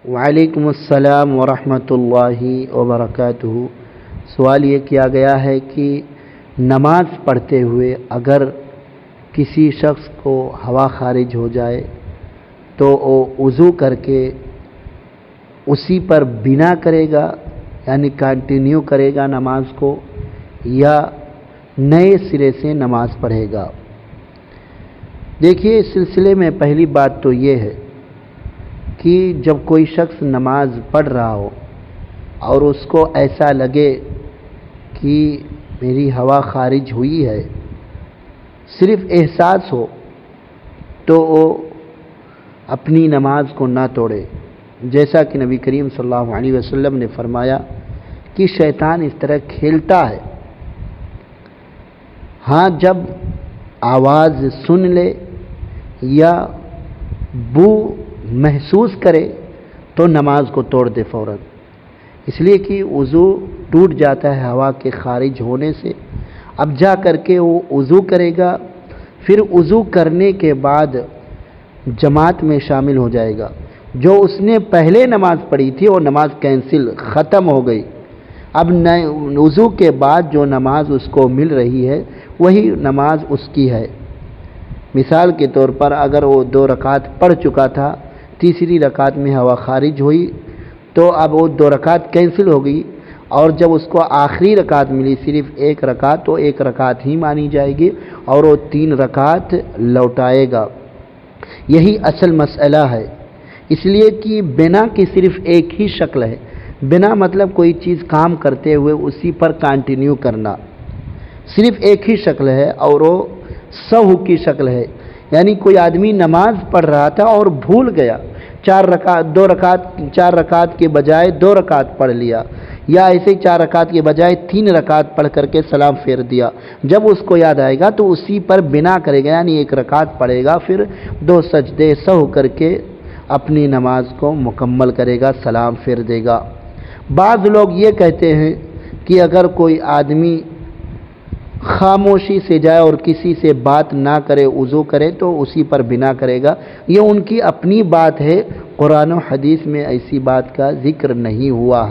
وعلیکم السلام ورحمۃ اللہ وبرکاتہ۔ سوال یہ کیا گیا ہے کہ نماز پڑھتے ہوئے اگر کسی شخص کو ہوا خارج ہو جائے تو وہ وضو کر کے اسی پر بنا کرے گا، یعنی کنٹینیو کرے گا نماز کو، یا نئے سرے سے نماز پڑھے گا؟ دیکھیے، اس سلسلے میں پہلی بات تو یہ ہے کہ جب کوئی شخص نماز پڑھ رہا ہو اور اس کو ایسا لگے کہ میری ہوا خارج ہوئی ہے، صرف احساس ہو، تو وہ اپنی نماز کو نہ توڑے، جیسا کہ نبی کریم صلی اللہ علیہ وسلم نے فرمایا کہ شیطان اس طرح کھیلتا ہے۔ ہاں، جب آواز سن لے یا بو محسوس کرے تو نماز کو توڑ دے فوراً، اس لیے کہ وضو ٹوٹ جاتا ہے ہوا کے خارج ہونے سے۔ اب جا کر کے وہ وضو کرے گا، پھر وضو کرنے کے بعد جماعت میں شامل ہو جائے گا۔ جو اس نے پہلے نماز پڑھی تھی وہ نماز کینسل ختم ہو گئی، اب نئے وضو کے بعد جو نماز اس کو مل رہی ہے وہی نماز اس کی ہے۔ مثال کے طور پر اگر وہ 2 رکعت پڑھ چکا تھا، تیسری رکعت میں ہوا خارج ہوئی تو اب وہ 2 رکعت کینسل ہو گئی، اور جب اس کو آخری رکعت ملی صرف 1 رکعت، تو 1 رکعت ہی مانی جائے گی اور وہ 3 رکعت لوٹائے گا۔ یہی اصل مسئلہ ہے، اس لیے کہ بنا کی صرف ایک ہی شکل ہے۔ بنا مطلب کوئی چیز کام کرتے ہوئے اسی پر کنٹینیو کرنا، صرف ایک ہی شکل ہے اور وہ سہو کی شکل ہے، یعنی کوئی آدمی نماز پڑھ رہا تھا اور بھول گیا، 4 رکعت کے بجائے 2 رکعت پڑھ لیا، یا ایسے 4 رکعت کے بجائے 3 رکعت پڑھ کر کے سلام پھیر دیا۔ جب اس کو یاد آئے گا تو اسی پر بنا کرے گا، یعنی 1 رکعت پڑھے گا، پھر 2 سجدے سہو کر کے اپنی نماز کو مکمل کرے گا، سلام پھیر دے گا۔ بعض لوگ یہ کہتے ہیں کہ اگر کوئی آدمی خاموشی سے جائے اور کسی سے بات نہ کرے، وضو کرے تو اسی پر بنا کرے گا، یہ ان کی اپنی بات ہے، قرآن و حدیث میں ایسی بات کا ذکر نہیں ہوا ہے۔